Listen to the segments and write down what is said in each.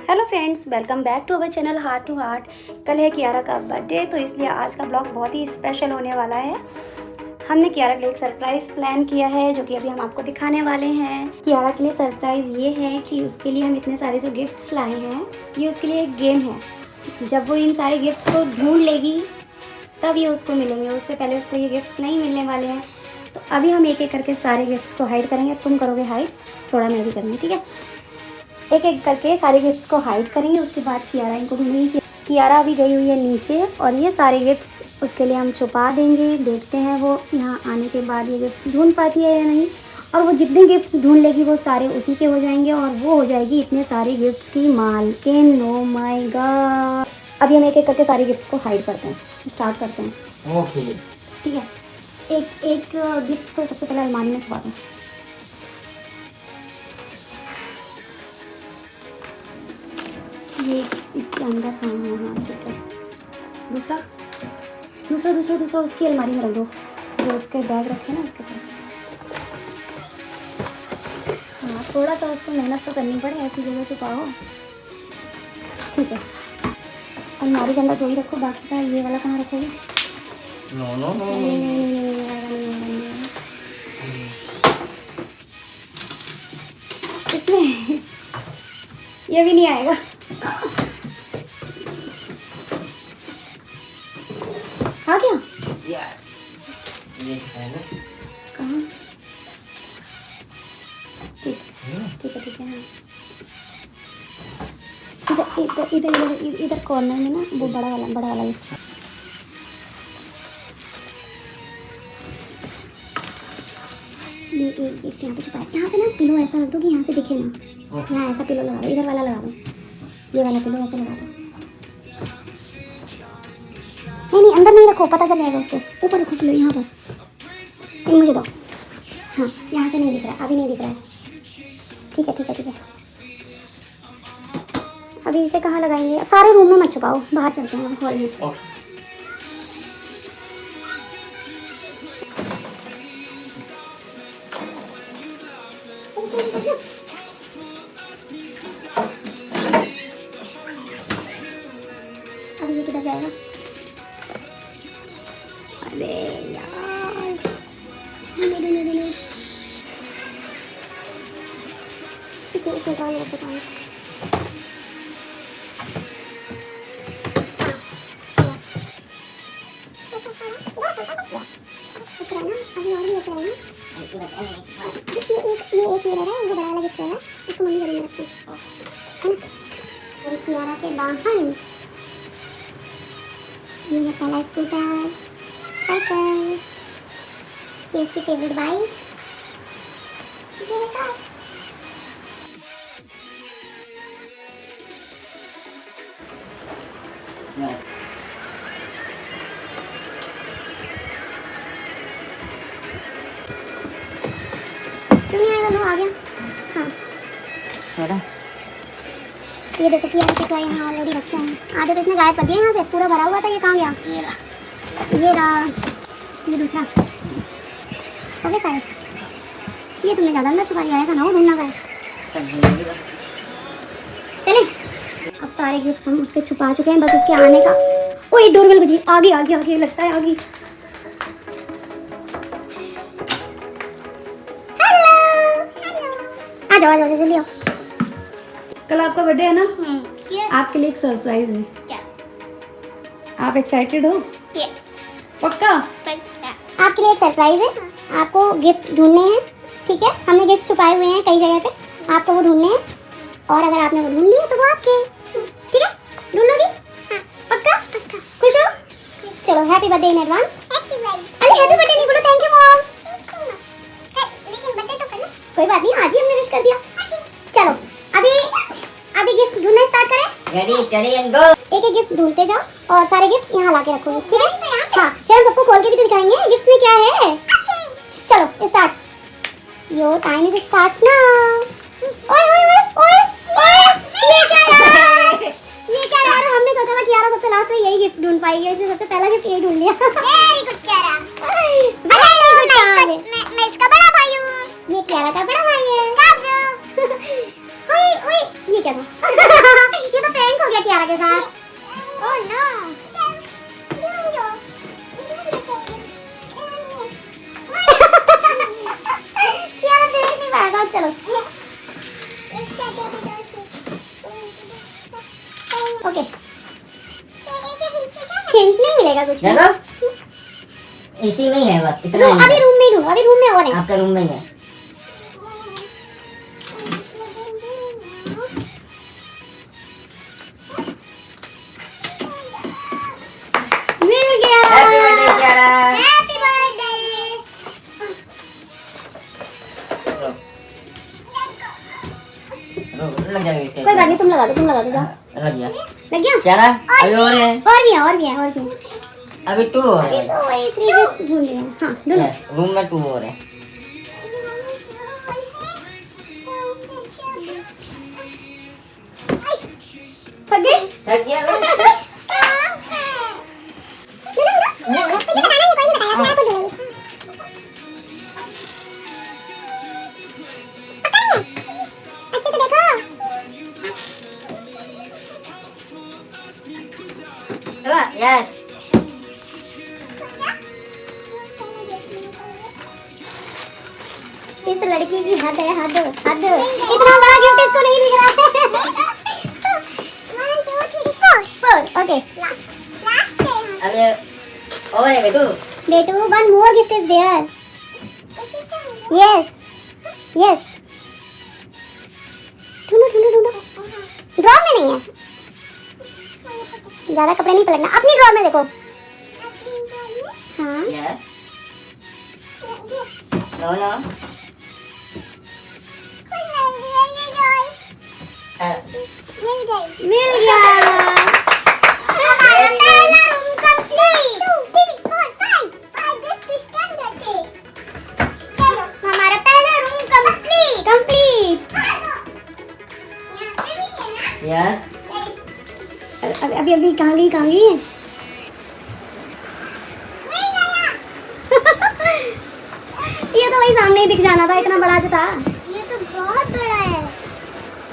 Hello friends, welcome back to our channel heart to heart. कल है कियारा का birthday, तो इसलिए आज का ब्लॉग बहुत ही स्पेशल होने वाला है। हमने कियारा के लिए एक सरप्राइज़ प्लान किया है, जो कि अभी हम आपको दिखाने वाले हैं। कियारा के लिए सरप्राइज़ ये है कि उसके लिए हम इतने सारे जो गिफ्ट्स लाए हैं, ये उसके लिए एक गेम है। जब वो इन सारे गिफ्ट्स को ढूंढ लेगी तब ये उसको मिलेंगे, उससे पहले उसको ये गिफ्ट्स नहीं मिलने वाले हैं। तो अभी हम एक एक करके सारे गिफ्ट्स को हाइड करेंगे। तुम करोगे हाइड, थोड़ा मैं भी करूँगी, ठीक है। एक एक करके सारे गिफ्ट्स को हाइड करेंगे। उसके बाद कियारा इनको ढूंढेगी। कियारा अभी गई हुई है नीचे और ये सारे गिफ्ट्स उसके लिए हम छुपा देंगे। देखते हैं वो यहाँ आने के बाद ये गिफ्ट्स ढूंढ पाती है या नहीं। और वो जितने गिफ्ट्स ढूंढ लेगी वो सारे उसी के हो जाएंगे और वो हो जाएगी इतने सारे गिफ्ट्स की मालकिन। Oh my God. अभी हम एक एक करके सारे गिफ्ट्स को हाइड करते हैं, स्टार्ट करते हैं। ओके, ठीक है। एक एक गिफ्ट को सबसे पहले अलमारी में छुपा दें। ये इसके अंदर, हाँ हाँ हाँ ठीक है। दूसरा दूसरा दूसरा दूसरा उसकी अलमारी में रख दो, जो उसके बैग रखे ना उसके पास। हाँ, थोड़ा सा उसको मेहनत तो करनी पड़े, ऐसी जगह छुपाओ। ठीक है, अलमारी के अंदर दो ही रखो, बाकी का ये वाला कहाँ रखोगे? नो नो नो नहीं नहीं नहीं नहीं आएगा, नहीं आएगा। इसमें ये भी नहीं आएगा। आ गया? यस, ये है ना। कहाँ? ठीक ठीक है ठीक है। हाँ, इधर इधर इधर इधर इधर कॉर्नर में ना वो बड़ा वाला ये एक यहाँ पे छुपा है। यहाँ पे ना पिलो ऐसा रख दो कि यहाँ से दिखे ना। यहाँ ऐसा पिलो लगा दो, इधर वाला लगा दो, ये वाला पिलो ऐसा लगा दो। नहीं अंदर नहीं रखो, पता चल जाएगा उसको। ऊपर रखो पिलो, यहाँ पर। मुझे दो। हाँ, यहाँ से नहीं दिख रहा है, अभी नहीं दिख रहा है। ठीक है ठीक है ठीक है। अभी इसे कहाँ लगाएंगे? अब सारे रूम में मत छुपाओ, बाहर चलते हैं हॉल में। अब ये किधर जाएगा? अरे यार, इसे कहाँ लेते हैं? ये एक मिरर है, इनको बड़ा वाला गिफ्ट रहेगा, इसको मम्मी घर में रखती है ना। और कियारा के बाहर ये है पहला स्कूटर, साइकिल, ये इसकी फेवरेट बाइक, ये है कार। आ गया। हाँ, ये देखो कियारा के टॉय यहाँ ऑलरेडी रखे हैं। आधे तो इसने गायब कर दिया, यहाँ से पूरा भरा हुआ था, ये कहाँ गया? ये रहा। ये दूसरा ओके शायद, ये तुमने ज़्यादा अंदर छुपा दिया, ऐसा ना हो ढूंढना पड़े। चले, अब सारे गिफ्ट हम उसके छुपा चुके हैं, बस उसके आने का। ओ ये डोरबेल बजी, आगे लगता है आगे। आ जाओ जल्दी आओ। कल आपका बर्थडे है ना? आपके लिए एक सरप्राइज है। क्या? आप एक्साइटेड हो? पक्का? आपके लिए एक सरप्राइज है। आपको गिफ्ट ढूंढने हैं, ठीक है। हमने गिफ्ट छुपाए हुए हैं कई जगह पे, आपको वो ढूंढने हैं। और अगर आपने वो ढूंढ लिए तो वो आपके, ठीक है। ढूंढ लोगी? पक्का? खुश हो? चलो हैप्पी बर्थडे इन एडवांस। अरे हैप्पी बर्थडे नहीं बोलो, थैंक यू मॉम। कोई बात नहीं, आज ही हमने विश कर दिया। चलो अभी गिफ्ट ढूंढना स्टार्ट करें। Ready and go. एक एक गिफ्ट ढूंढते जाओ और सारे गिफ्ट यहाँ ला के रखोगे, ठीक है। हाँ, फिर हम सबको खोल के भी दिखाएंगे गिफ्ट में क्या है। चलो start. Your time is starts now. ओए ओए ओए ओए, ये क्या यार, हमने सोचा था कियारा सबसे लास्ट में यही गिफ्ट ढूंढ पाएगी, इसने सबसे पहला गिफ्ट यही ढूंढ लिया। Very good Kiara. मैं इसका बड़ा भाई हूँ। ये कियारा का बड़ा भाई है। ओए ओए, ये क्या था? गया कियारा के साथ। Oh no. कियारा देख नहीं पाएगा। चलो ओके, हिंट नहीं मिलेगा कुछ भी। देखो इसी में ही है बस इतना लो, ही अभी है। रूम में ही ढूंढो, अभी रूम में और है। आपका रूम में ही है। मिल गया। Happy birthday Kiara. Happy birthday. लग जाएगा इसके। कोई बात नहीं, तुम लगा दो, तुम लगा दो, जाओ। लग गया लग गया। कियारा। अभी और है, और भी है, और भी है, और भी है। अभी 2 और है तो वही 3 गिफ्ट्स ढूंढ लिए। हाँ ढूंढो। भाई। रूम में 2 और है। थक गए? थक गया ना? चला, यस। इस लड़की की हद है, हद हद। इतना बड़ा गिफ्ट इसको नहीं दिख रहा है। 1 2 3 4 ओके। अभी और है बेटू। बेटू, one more gift is there. Yes, yes. ढूंढो ढूंढो ढूंढो। ड्रॉर में नहीं है। ज्यादा कपड़े नहीं पलटना, अपनी ड्रॉर में देखो। हाँ यस। No no. मिल गया। हमारा पहला रूम कंप्लीट। हमारा पहला रूम कंप्लीट कंप्लीट। यस। अभी अभी कहाँ गई, कहाँ गई? ये तो वही सामने ही दिख जाना था, इतना बड़ा जो था। ये तो बहुत बड़ा है।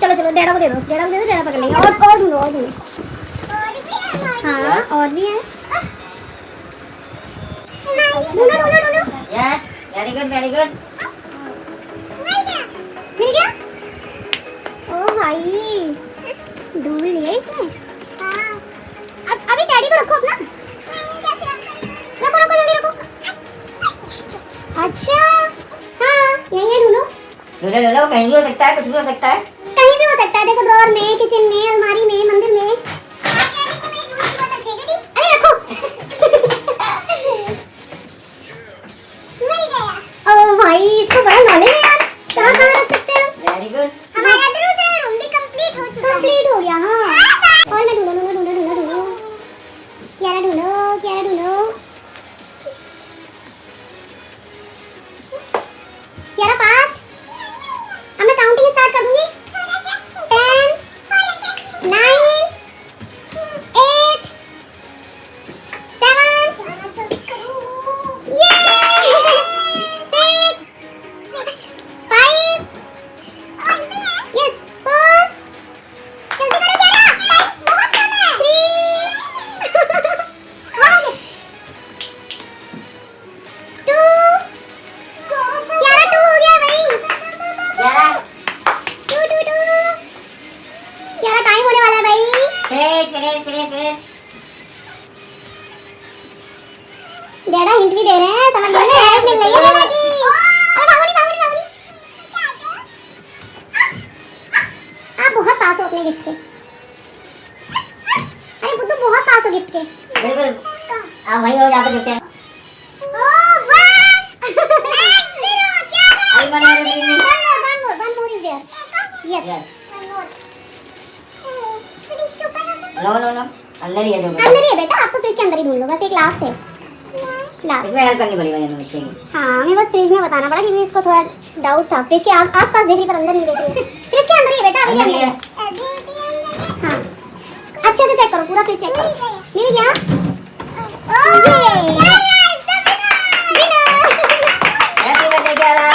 चलो चलो, डैडा को दे दो, डैडा को दे दो, डैडा पकड़ लेंगे। और ढूंढो, और ढूंढो। हाँ और भी है। ढूंढो ढूंढो ढूंढो। Yes, very good very good. मिल गया। ओ भाई, ढूंढ लिया इसने। अब अभी डैडी को रखो अपना। रखो रखो, जल्दी रखो। अच्छा हाँ, यही है, ढूंढो। ढूंढो ढूंढो, कहीं भी हो सकता है, कुछ भी हो सकता है। कहीं भी हो सकता है। देखो, ड्रॉर में, किचन में, अलमारी में, मंदिर में। अरे रखो। ओ भाई, इसको बड़ा नॉलेज है यार। कहाँ कहाँ रख सकते हैं। Very good. हमारा रूम भी कंप्लीट हो चुका है। कंप्लीट हो गया हाँ। और मैं ढूंढो ढूंढो ढूंढो ढूंढो ढूंढो। कियारा ढूंढो, कियारा ढूंढो। कियारा पास। अब मैं काउंटिंग स्टार्ट कर दूंगी। 10 9 8 7 ये 6 5 यस 4 जल्दी करो कियारा, बहुत कम है। 3 2 कियारा 2 हो गया भाई। कियारा 2 2 2 कियारा, टाइम होने वाला है भाई। Finish finish finish finish. डैडा हिंट भी दे रहे हैं, समझ लो ना, हेल्प मिल रही है डैडा की। अरे भागो नहीं, भागो नहीं, भागो नहीं। आप बहुत पास हो अपने गिफ्ट के। अरे बुद्धू, बहुत पास हो गिफ्ट के। बिल्कुल, आप वहीं हो जाकर देखते हैं। अभी बने वाले नहीं नहीं। One more is there. Yes. Yes. One more. No no no, अंदर ही है जो अंदर ही है बेटा, आप तो फ्रिज के अंदर ही ढूंढ लो, बस एक लास्ट है। लास्ट। इसमें हेल्प करनी पड़ेगी हमें बच्चे की। हाँ, हमें बस फ्रिज में बताना पड़ा क्योंकि इसको थोड़ा डाउट था। फ्रिज के आस-पास देख रही पर अंदर नहीं देख रही। फ्रिज के अंदर ही है बेटा, अभी अंदर ही अंदर है। है। हाँ, अच्छे से चेक करो, पूरा फ्रिज चेक करो। मिल गया। ये हैप्पी बर्थडे कियारा।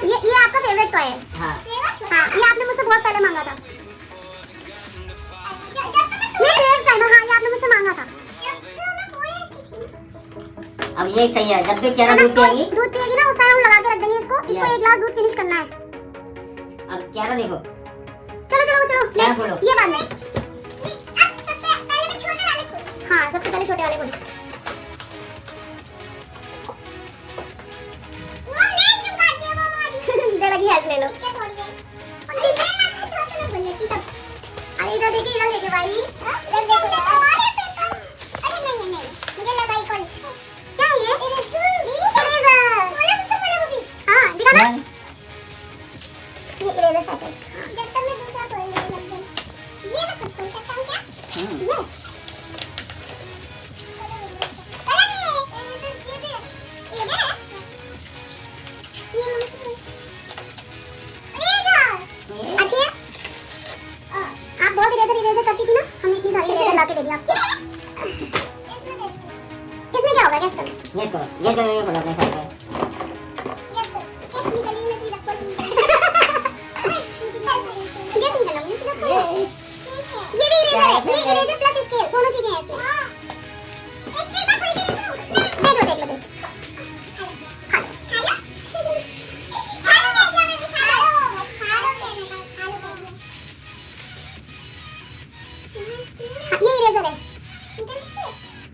ये आपका फेवरेट टॉय है। हाँ हाँ, ये आपने मुझसे बहुत पहले मांगा था। ये फेवरेट टाइम, हाँ ये आपने मुझसे मांगा था। अब ये सही है, जब भी क्या दूध पिएगी ना उस टाइम हम लगा के रख देंगे इसको। इसको Yeah. 1 ग्लास दूध फिनिश करना है। अब क्या देखो, चलो क्या नेक्स्ट खोलो? ये बाद में। हाँ सबसे पहले छोटे वाले खोलो। जरा की हेल्प ले लो। अरे इधर देखिए भाई। क्या है ये? हाँ दिखा दे। ये इरेजर सेट है। Yes. अच्छी है? आप बहुत इरेजर करती थी ना, हमने इतनी सारी इरेजर ला के दे दिया आपको। इसमें क्या होगा, गैस करो। ये करो ये खोलो अपने साथ में। ये भी इरेजर है, ये इरेजर प्लस स्केल दोनों चीजें हैं इसमें। देख लो ये इरेजर है।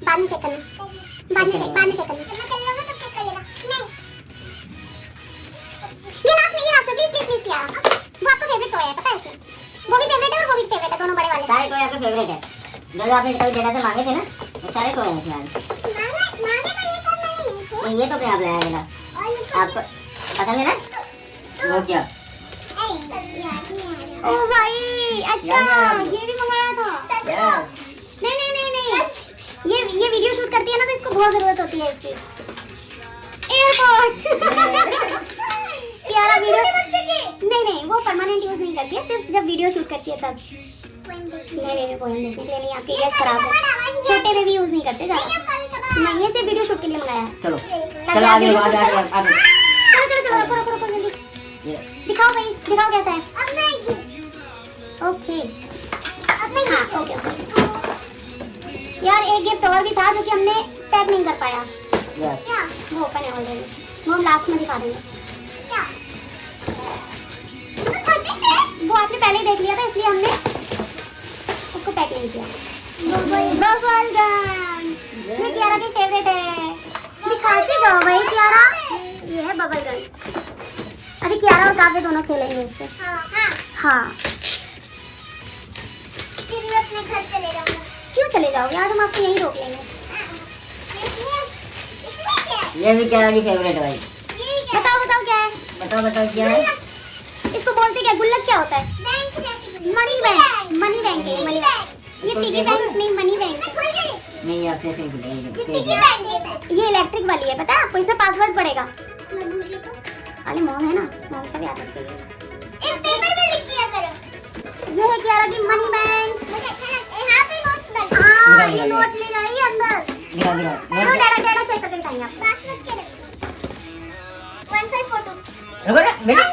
बाद में चेक करना, बाद में चेक करना। ये लास्ट में प्लीज क्या वो आपका फेवरेट टॉय है, पता है इसे? वो भी फेवरेट है और वो भी फेवरेट है, दोनों बड़े वाले। सारे टॉय आपके फेवरेट है, जो आपने कभी डेटा से मांगे थे ना, वो सारे टॉय हैं फिलहाल। ये तो क्या आप लाया बेटा, आपको पसंद है ना? वो क्या? ओ भाई अच्छा, ये भी मंगाया था। नहीं ये वीडियो शूट करती है ना, तो इसको बहुत जरूरत होती है इसकी। एयरपोर्ट यार वीडियो नहीं वो परमानेंट यूज नहीं करती है, सिर्फ जब वीडियो शूट करती है तब। नहीं पोएम देखने के लिए नहीं, आपकी गैस खराब है। छोटे में भी यूज नहीं करते ज्यादा। नहीं ये सिर्फ वीडियो शूट के लिए मंगाया है। चलो आगे रुको जल्दी दिखाओ भाई, दिखाओ कैसा है। ओके हाँ ओके। यार एक गिफ्ट और भी था जो कि हमने पैक नहीं कर पाया। वो ओपन है ऑलरेडी, वो हम लास्ट में दिखा देंगे। वो आपने पहले ही देख लिया था, इसलिए हमने उसको पैक नहीं किया। बबल गन ये कियारा की फेवरेट है, दिखाते जाओ भाई कियारा। ये है बबल गन। अभी कियारा और काव्य दोनों खेलेंगे इससे। हाँ फिर मैं अपने घर चले जाऊंगा। क्यों चले जाओगे, आज हम आपको यहीं रोक लेंगे। ये भी क्या की फेवरेट है भाई? बताओ क्या है? बताओ क्या है? इसको बोलते क्या, गुल्लक क्या होता है? Money bank. मनी बैंक है, मनी बैंक। ये पिगी बैंक नहीं, मनी बैंक है। नहीं आपसे सही बोलिए, ये इलेक्ट्रिक वाली है, पता है आपको? इसमें पासवर्ड पड़ेगा। अरे मॉम है ना, मॉम का भी आता है। एक पेपर में लिख दिया करो। ये है कियारा की मनी बैंक। मुझे अच्छा लगता है, यहां पे नोट्स लगे। हां ये नोट ले जाइए अंदर। दिखाओ डेटा चेक करके दिखाएंगे आपको। पासवर्ड क्या रखना? One side photo. रुको ना बेटा,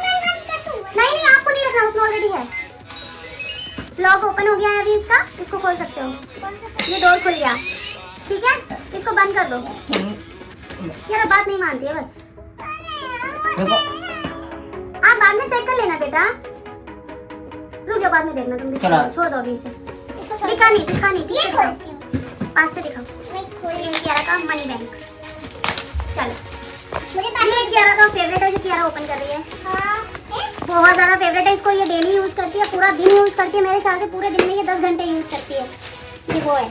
नहीं आपको नहीं रखना, उसमें ऑलरेडी है। लॉक ओपन हो गया है अभी इसका, इसको खोल सकते हो। ये डोर खुल गया, ठीक है? इसको बंद कर दो। यार बात नहीं मानती है बस। रुको आप बाद में चेक कर लेना बेटा, रुक जाओ, बाद में देखना तुम भी। छोड़ दो अभी इसे। दिखा नहीं ठीक है, पास से दिखाओ। ये कियारा का मनी बैंक। चलो ये कियारा का फेवरेट है जो कियारा ओपन कर रही है। बहुत ज़्यादा फेवरेट है इसको, ये डेली यूज़ करती है, पूरा दिन यूज़ करती है। मेरे ख्याल से पूरे दिन में ये 10 घंटे यूज़ करती है। ये वो है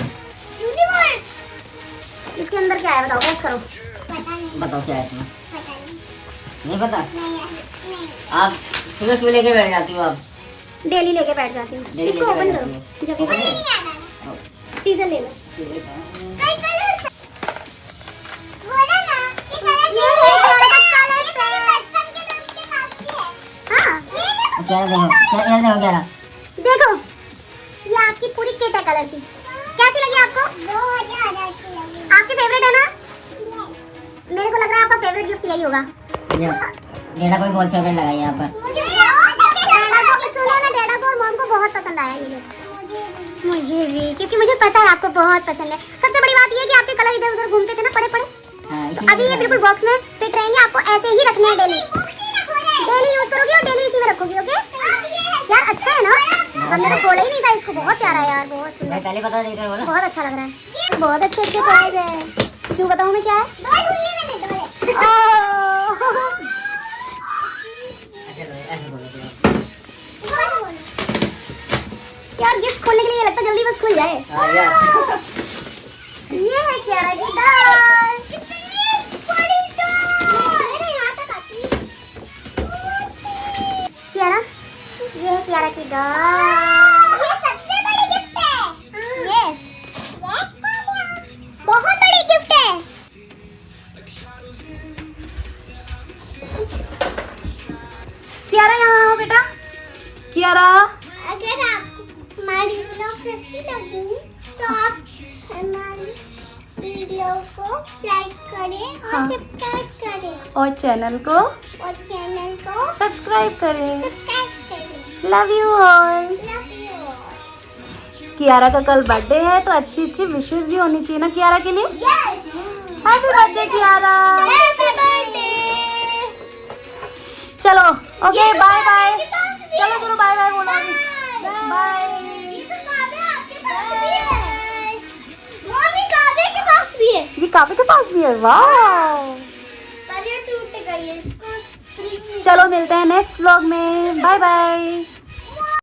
इसके अंदर क्या है, बताओ गैस करो। बताओ क्या है इसमें? नहीं पता? आप सुबह लेके बैठ जाती हो? आप डेली लेके बैठ जाती हूँ। डेली इसको लेके ओपन बैठ करो, जाती जब ओपन सीजर ले लो। देखो ये आपकी पूरी किट है कलर की। कैसी लगी आपको? आपकी फेवरेट है ना? मेरे को लग रहा है आपका फेवरेट गिफ्ट यही होगा। डेढ़ा कोई बहुत फेवरेट लगा यहाँ पर। सुनो ना, डैडा को और मॉम को बहुत पसंद आया ये लोग। मुझे भी, क्योंकि मुझे पता है आपको बहुत पसंद है। सबसे बड़ी बात ये है कि आपके कलर इधर उधर घूमते थे ना, पड़े पड़े। अभी ये बिल्कुल बॉक्स में फिट रहेंगे, आपको ऐसे ही रखने हैं डेली। डेली यूज करोगे और डेली इसी में रखोगे, ओके? यार अच्छा है ना, हमने तो खोला ही नहीं था इसको। बहुत प्यारा है यार, बहुत सुंदर, पहले पता नहीं था बोला। बहुत अच्छा लग रहा है। बहुत अच्छे अच्छे प्राइस है। क्यों बताऊँ मैं क्या है? यार गिफ्ट खोलने के लिए लगता है जल्दी बस खुल जाए। ये है कियारा की डॉल। कियारा, ये है कियारा की डॉल। ये सबसे बड़ी गिफ्ट है। यस, बहुत बड़ी गिफ्ट है। कियारा यहाँ आओ बेटा। कियारा, अगर आपको हमारी ब्लॉग अच्छी लगी तो आप हमारी वीडियो को लाइक करें और हाँ। सब्सक्राइब करें और चैनल को और चैनल को सब्सक्राइब करें। सब्सक्राइब करें। Love you all. Love you. Kiara का कल बर्थडे है तो अच्छी अच्छी विशेष भी होनी चाहिए ना कियारा के लिए। Yes, happy birthday Kiara. Happy birthday. चलो ओके, बाय बाय। चलो चलो बाय बाय बोलो। बाय। ये तो काबे आपके पास भी है। मम्मी काबे के पास भी है। ये काफी के पास भी है। वाह, पर ये टूट गई है, इसको चलो मिलते हैं नेक्स्ट व्लॉग में। Bye bye.